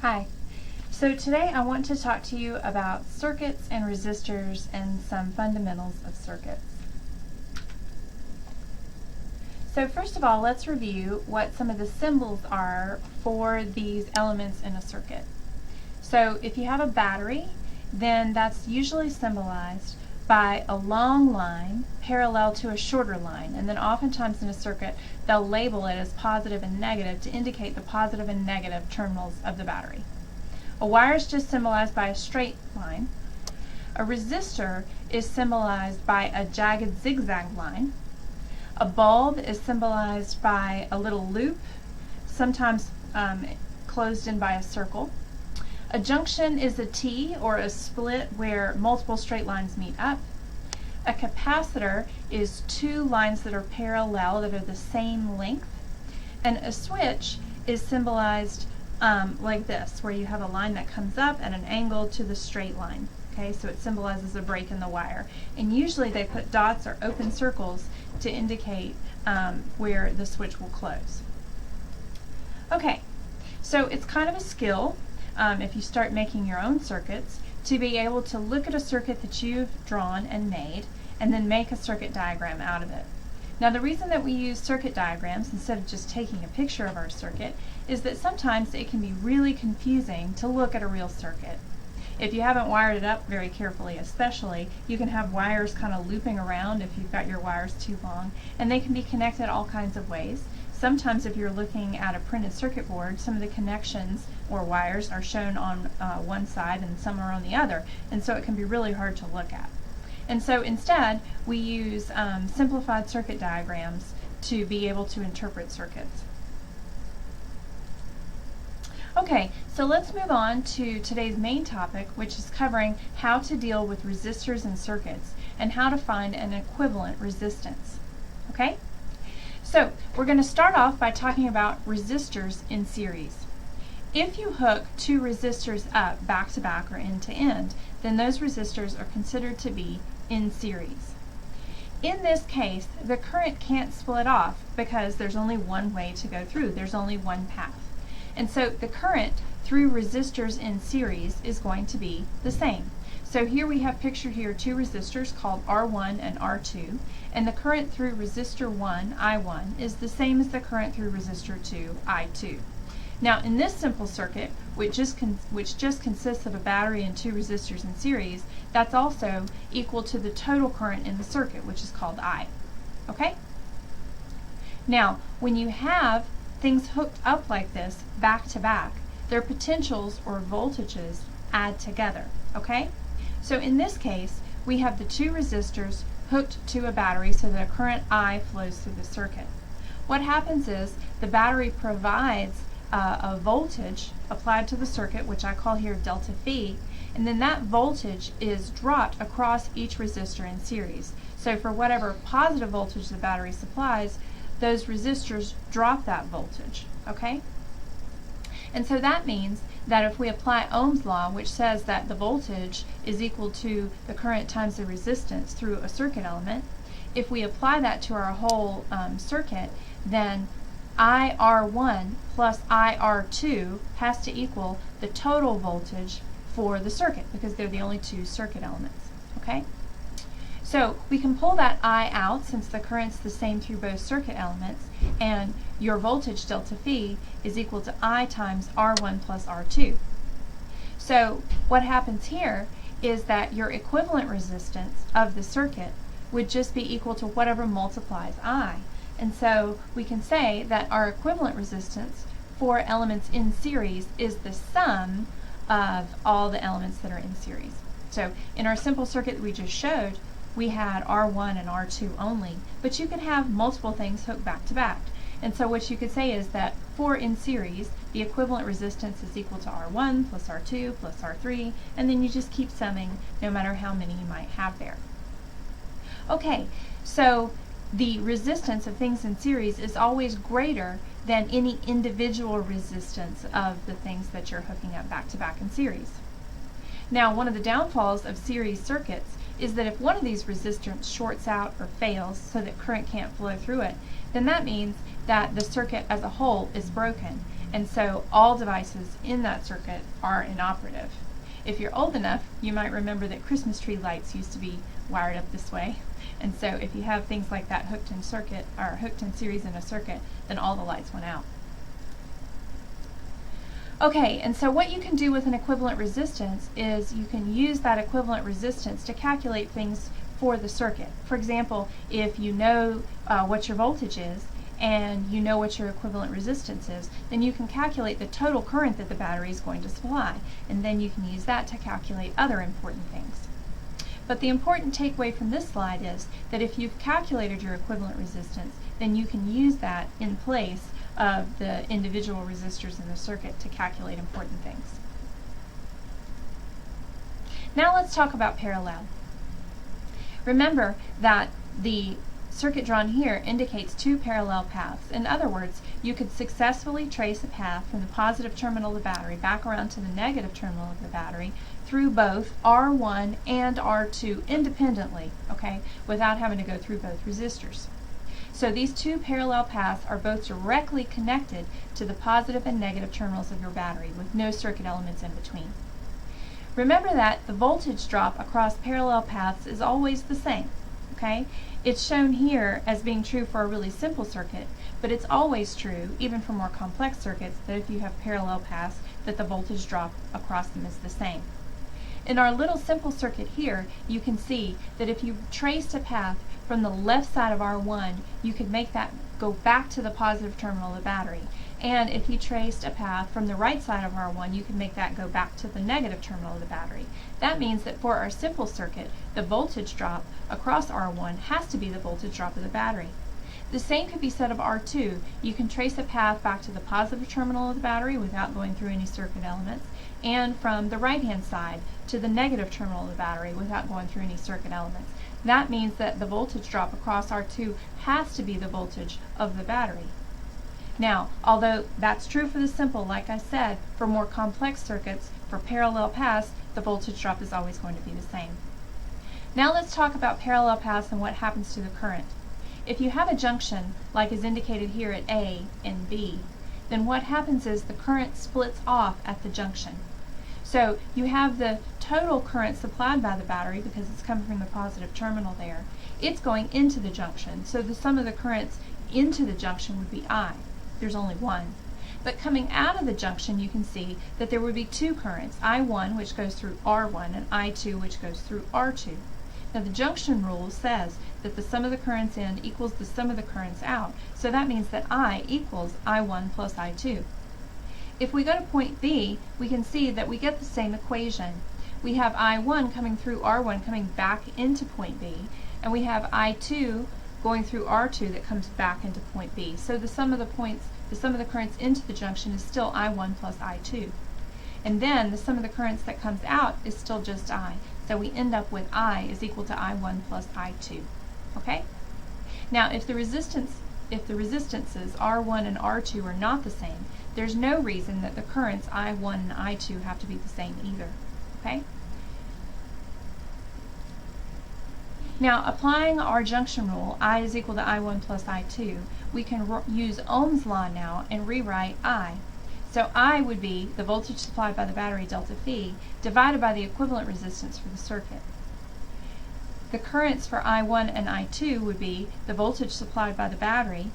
Hi. So today I want to talk to you about circuits and resistors and some fundamentals of circuits. So first of all, let's review what some of the symbols are for these elements in a circuit. So if you have a battery, then that's usually symbolized by a long line parallel to a shorter line, and then oftentimes in a circuit they'll label it as positive and negative to indicate the positive and negative terminals of the battery. A wire is just symbolized by a straight line. A resistor is symbolized by a jagged zigzag line. A bulb is symbolized by a little loop, sometimes closed in by a circle. A junction is a T, or a split where multiple straight lines meet up. A capacitor is two lines that are parallel that are the same length. And a switch is symbolized like this, where you have a line that comes up at an angle to the straight line. Okay, so it symbolizes a break in the wire. And usually they put dots or open circles to indicate where the switch will close. Okay, so it's kind of a skill if you start making your own circuits to be able to look at a circuit that you've drawn and made and then make a circuit diagram out of it. Now the reason that we use circuit diagrams instead of just taking a picture of our circuit is that sometimes it can be really confusing to look at a real circuit. If you haven't wired it up very carefully especially, you can have wires kind of looping around if you've got your wires too long, and they can be connected all kinds of ways. Sometimes if you're looking at a printed circuit board, some of the connections or wires are shown on one side and some are on the other, and so it can be really hard to look at. And so instead, we use simplified circuit diagrams to be able to interpret circuits. Okay, so let's move on to today's main topic, which is covering how to deal with resistors in circuits and how to find an equivalent resistance. Okay? So we're going to start off by talking about resistors in series. If you hook two resistors up back to back or end to end, then those resistors are considered to be in series. In this case, the current can't split off because there's only one way to go through. There's only one path. And so the current through resistors in series is going to be the same. So here we have pictured here two resistors called R1 and R2, and the current through resistor 1, I1, is the same as the current through resistor 2, I2. Now in this simple circuit, which just consists of a battery and two resistors in series, that's also equal to the total current in the circuit, which is called I. Okay? Now, when you have things hooked up like this, back to back, their potentials or voltages add together. Okay? So in this case, we have the two resistors hooked to a battery so that a current I flows through the circuit. What happens is the battery provides a voltage applied to the circuit, which I call here delta phi, and then that voltage is dropped across each resistor in series. So for whatever positive voltage the battery supplies, those resistors drop that voltage. Okay? And so that means that if we apply Ohm's law, which says that the voltage is equal to the current times the resistance through a circuit element, if we apply that to our whole circuit, then IR1 plus IR2 has to equal the total voltage for the circuit because they're the only two circuit elements. Okay? So we can pull that I out since the current's the same through both circuit elements, and your voltage delta phi is equal to I times R1 plus R2. So what happens here is that your equivalent resistance of the circuit would just be equal to whatever multiplies I. And so we can say that our equivalent resistance for elements in series is the sum of all the elements that are in series. So in our simple circuit that we just showed, we had R1 and R2 only, but you could have multiple things hooked back to back. And so what you could say is that for in series, the equivalent resistance is equal to R1 plus R2 plus R3, and then you just keep summing no matter how many you might have there. Okay, so the resistance of things in series is always greater than any individual resistance of the things that you're hooking up back to back in series. Now, one of the downfalls of series circuits is that if one of these resistors shorts out or fails so that current can't flow through it, then that means that the circuit as a whole is broken. and so all devices in that circuit are inoperative. If you're old enough, you might remember that Christmas tree lights used to be wired up this way. And so if you have things like that hooked in circuit or hooked in series in a circuit, then all the lights went out. Okay, and so what you can do with an equivalent resistance is you can use that equivalent resistance to calculate things for the circuit. For example, if you know what your voltage is and you know what your equivalent resistance is, then you can calculate the total current that the battery is going to supply, and then you can use that to calculate other important things. But the important takeaway from this slide is that if you've calculated your equivalent resistance, then you can use that in place of the individual resistors in the circuit to calculate important things. Now let's talk about parallel. Remember that the circuit drawn here indicates two parallel paths. In other words, you could successfully trace a path from the positive terminal of the battery back around to the negative terminal of the battery through both R1 and R2 independently, okay, without having to go through both resistors. So these two parallel paths are both directly connected to the positive and negative terminals of your battery with no circuit elements in between. Remember that the voltage drop across parallel paths is always the same. Okay? It's shown here as being true for a really simple circuit, but it's always true, even for more complex circuits, that if you have parallel paths, that the voltage drop across them is the same. In our little simple circuit here, you can see that if you traced a path from the left side of R1, you could make that go back to the positive terminal of the battery. And if you traced a path from the right side of R1, you can make that go back to the negative terminal of the battery. That means that for our simple circuit, the voltage drop across R1 has to be the voltage drop of the battery. The same could be said of R2. You can trace a path back to the positive terminal of the battery without going through any circuit elements, and from the right-hand side to the negative terminal of the battery without going through any circuit elements. That means that the voltage drop across R2 has to be the voltage of the battery. Now, although that's true for the simple, like I said, for more complex circuits, for parallel paths, the voltage drop is always going to be the same. Now let's talk about parallel paths and what happens to the current. If you have a junction, like is indicated here at A and B, then what happens is the current splits off at the junction. So you have the total current supplied by the battery because it's coming from the positive terminal there. It's going into the junction, so the sum of the currents into the junction would be I. There's only one. But coming out of the junction, you can see that there would be two currents, I1, which goes through R1, and I2, which goes through R2. Now the junction rule says that the sum of the currents in equals the sum of the currents out, so that means that I equals I1 plus I2. If we go to point B, we can see that we get the same equation. We have I1 coming through R1 coming back into point B, and we have I2 going through R2 that comes back into point B. So the sum of the currents into the junction is still I1 plus I2. And then the sum of the currents that comes out is still just I. So we end up with I is equal to I1 plus I2. Okay? Now if the resistances R1 and R2 are not the same, there's no reason that the currents I1 and I2 have to be the same either. Okay? Now, applying our junction rule, I is equal to I1 plus I2, we can use Ohm's law now and rewrite I. So I would be the voltage supplied by the battery delta phi divided by the equivalent resistance for the circuit. The currents for I1 and I2 would be the voltage supplied by the battery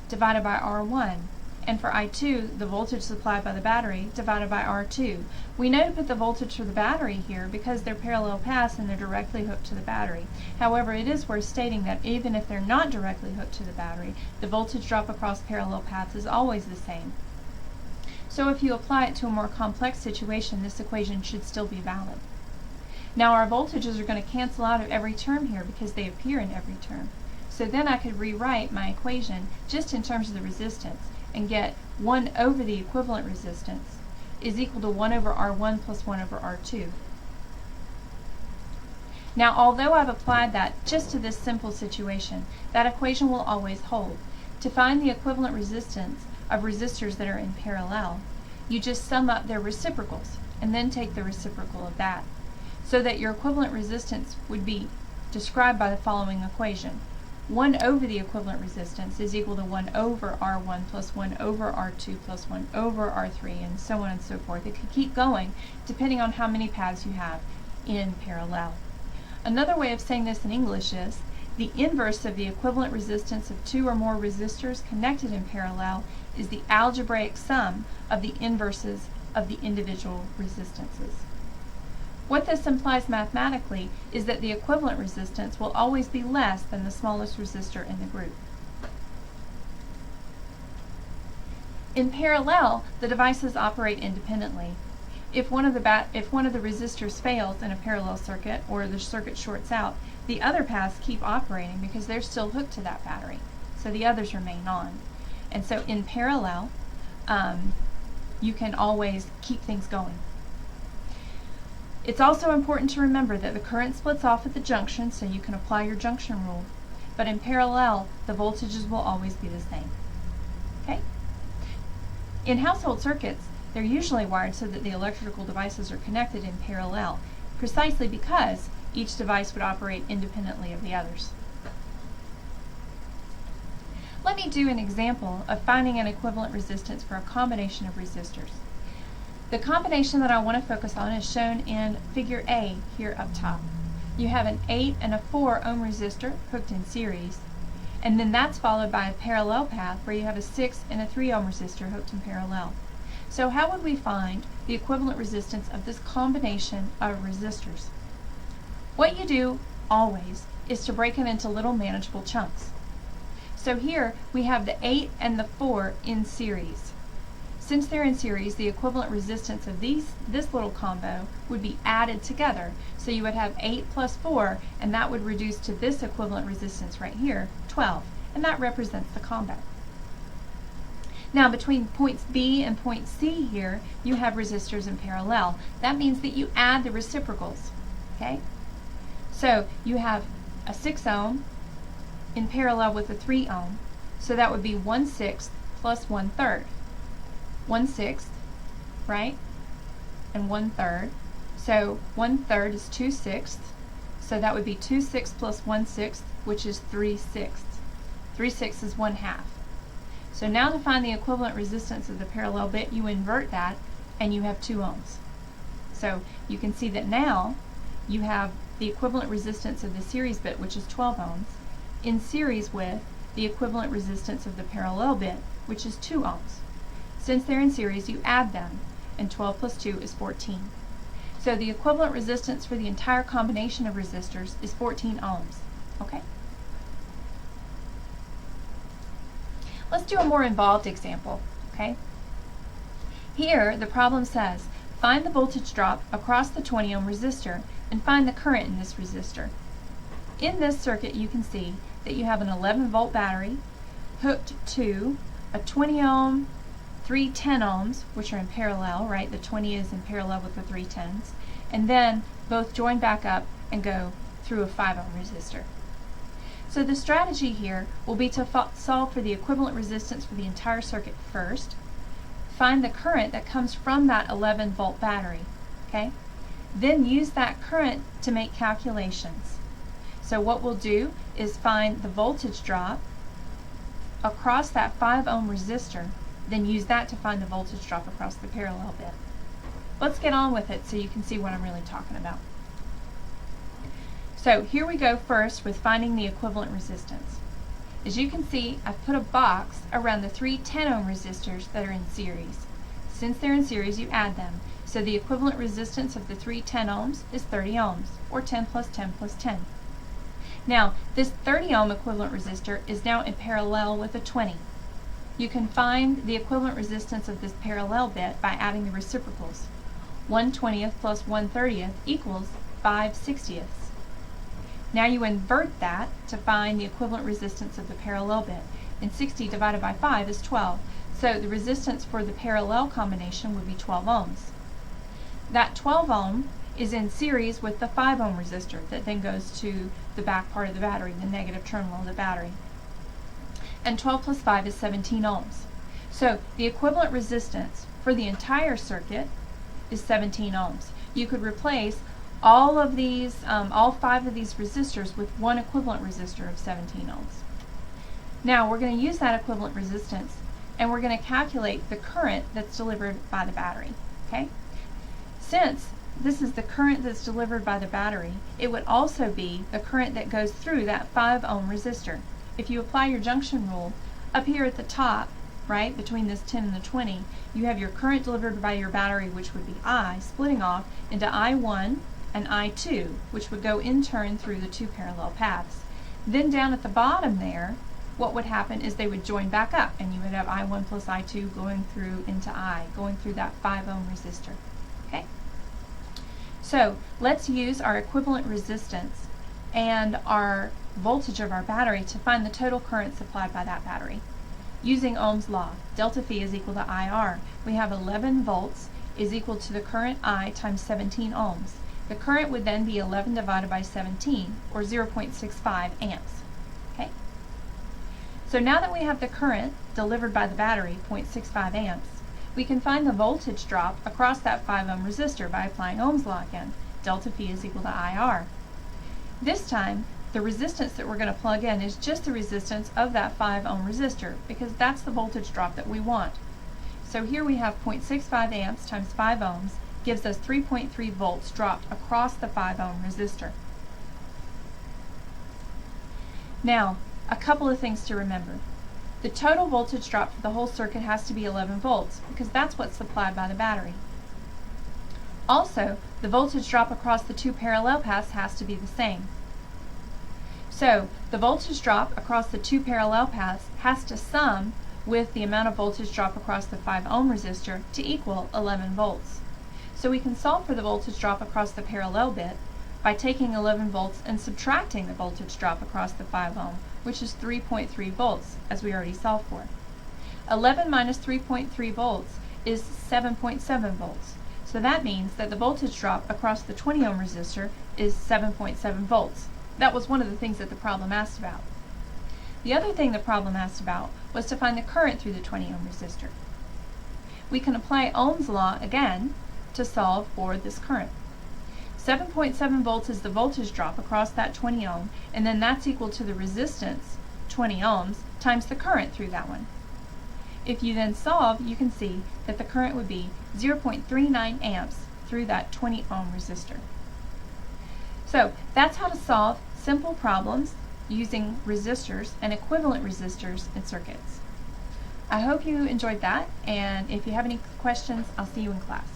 divided by R1, and for I2, the voltage supplied by the battery divided by R2. We know to put the voltage for the battery here because they're parallel paths and they're directly hooked to the battery. However, it is worth stating that even if they're not directly hooked to the battery, the voltage drop across parallel paths is always the same. So if you apply it to a more complex situation, this equation should still be valid. Now our voltages are going to cancel out of every term here because they appear in every term. So then I could rewrite my equation just in terms of the resistance and get 1 over the equivalent resistance is equal to 1 over R1 plus 1 over R2. Now, although I've applied that just to this simple situation, that equation will always hold. To find the equivalent resistance of resistors that are in parallel, you just sum up their reciprocals and then take the reciprocal of that, so that your equivalent resistance would be described by the following equation. 1 over the equivalent resistance is equal to 1 over R1 plus 1 over R2 plus 1 over R3, and so on and so forth. It could keep going depending on how many paths you have in parallel. Another way of saying this in English is the inverse of the equivalent resistance of 2 or more resistors connected in parallel is the algebraic sum of the inverses of the individual resistances. What this implies mathematically is that the equivalent resistance will always be less than the smallest resistor in the group. In parallel, the devices operate independently. If one of the resistors fails in a parallel circuit or the circuit shorts out, the other paths keep operating because they're still hooked to that battery, so the others remain on. And so in parallel, you can always keep things going. It's also important to remember that the current splits off at the junction, so you can apply your junction rule, but in parallel, the voltages will always be the same. Okay? In household circuits, they're usually wired so that the electrical devices are connected in parallel, precisely because each device would operate independently of the others. Let me do an example of finding an equivalent resistance for a combination of resistors. The combination that I want to focus on is shown in figure A here up top. You have an 8 and a 4 ohm resistor hooked in series, and then that's followed by a parallel path where you have a 6 and a 3 ohm resistor hooked in parallel. So how would we find the equivalent resistance of this combination of resistors? What you do always is to break it into little manageable chunks. So here we have the 8 and the 4 in series. Since they're in series, the equivalent resistance of this little combo would be added together. So you would have 8 plus 4, and that would reduce to this equivalent resistance right here, 12, and that represents the combo. Now between points B and point C here, you have resistors in parallel. That means that you add the reciprocals, okay? So you have a 6 ohm in parallel with a 3 ohm, so that would be 1/6 plus 1/3. 1/6, right? And 1/3. So 1/3 is 2/6, so that would be 2/6 plus 1/6, which is 3/6. 3/6 is 1/2. So now to find the equivalent resistance of the parallel bit, you invert that and you have 2 ohms. So you can see that now you have the equivalent resistance of the series bit, which is 12 ohms, in series with the equivalent resistance of the parallel bit, which is 2 ohms. Since they're in series, you add them, and 12 plus 2 is 14. So the equivalent resistance for the entire combination of resistors is 14 ohms. Okay? Let's do a more involved example. Okay? Here, the problem says, find the voltage drop across the 20 ohm resistor and find the current in this resistor. In this circuit, you can see that you have an 11 volt battery hooked to a 20 ohm, 3 10 ohms, which are in parallel, right? The 20 is in parallel with the 3 10s, and then both join back up and go through a 5 ohm resistor. So the strategy here will be to solve for the equivalent resistance for the entire circuit first, find the current that comes from that 11 volt battery, okay? Then use that current to make calculations. So what we'll do is find the voltage drop across that 5 ohm resistor, then use that to find the voltage drop across the parallel bit. Let's get on with it so you can see what I'm really talking about. So here we go first with finding the equivalent resistance. As you can see, I've put a box around the 3 10 ohm resistors that are in series. Since they're in series, you add them. So the equivalent resistance of the 3 10 ohms is 30 ohms, or 10 plus 10 plus 10. Now, this 30 ohm equivalent resistor is now in parallel with a 20. You can find the equivalent resistance of this parallel bit by adding the reciprocals. 1/20th plus 1/30th equals 5/60ths. Now you invert that to find the equivalent resistance of the parallel bit. And 60 divided by 5 is 12. So the resistance for the parallel combination would be 12 ohms. That 12 ohm is in series with the 5 ohm resistor that then goes to the back part of the battery, the negative terminal of the battery. And 12 plus 5 is 17 ohms. So the equivalent resistance for the entire circuit is 17 ohms. You could replace all of these, all 5 of these resistors with one equivalent resistor of 17 ohms. Now we're going to use that equivalent resistance and we're going to calculate the current that's delivered by the battery. Okay? Since this is the current that's delivered by the battery, it would also be the current that goes through that 5 ohm resistor. If you apply your junction rule, up here at the top, right, between this 10 and the 20, you have your current delivered by your battery, which would be I, splitting off into I1 and I2, which would go in turn through the 2 parallel paths. Then down at the bottom there, what would happen is they would join back up, and you would have I1 plus I2 going through into I, going through that 5 ohm resistor. Okay? So let's use our equivalent resistance and our voltage of our battery to find the total current supplied by that battery. Using Ohm's law, delta phi is equal to IR. We have 11 volts is equal to the current I times 17 ohms. The current would then be 11 divided by 17, or 0.65 amps. Okay? So now that we have the current delivered by the battery, 0.65 amps, we can find the voltage drop across that 5 ohm resistor by applying Ohm's law again. Delta phi is equal to IR. This time, the resistance that we're going to plug in is just the resistance of that 5 ohm resistor, because that's the voltage drop that we want. So here we have 0.65 amps times 5 ohms gives us 3.3 volts dropped across the 5 ohm resistor. Now, a couple of things to remember. The total voltage drop for the whole circuit has to be 11 volts, because that's what's supplied by the battery. Also, the voltage drop across the 2 parallel paths has to be the same. So, the voltage drop across the 2 parallel paths has to sum with the amount of voltage drop across the 5 ohm resistor to equal 11 volts. So we can solve for the voltage drop across the parallel bit by taking 11 volts and subtracting the voltage drop across the 5 ohm, which is 3.3 volts, as we already solved for. 11 minus 3.3 volts is 7.7 volts. So that means that the voltage drop across the 20 ohm resistor is 7.7 volts. That was one of the things that the problem asked about. The other thing the problem asked about was to find the current through the 20 ohm resistor. We can apply Ohm's law again to solve for this current. 7.7 volts is the voltage drop across that 20 ohm, and then that's equal to the resistance, 20 ohms, times the current through that one. If you then solve, you can see that the current would be 0.39 amps through that 20 ohm resistor. So that's how to solve simple problems using resistors and equivalent resistors in circuits. I hope you enjoyed that, and if you have any questions, I'll see you in class.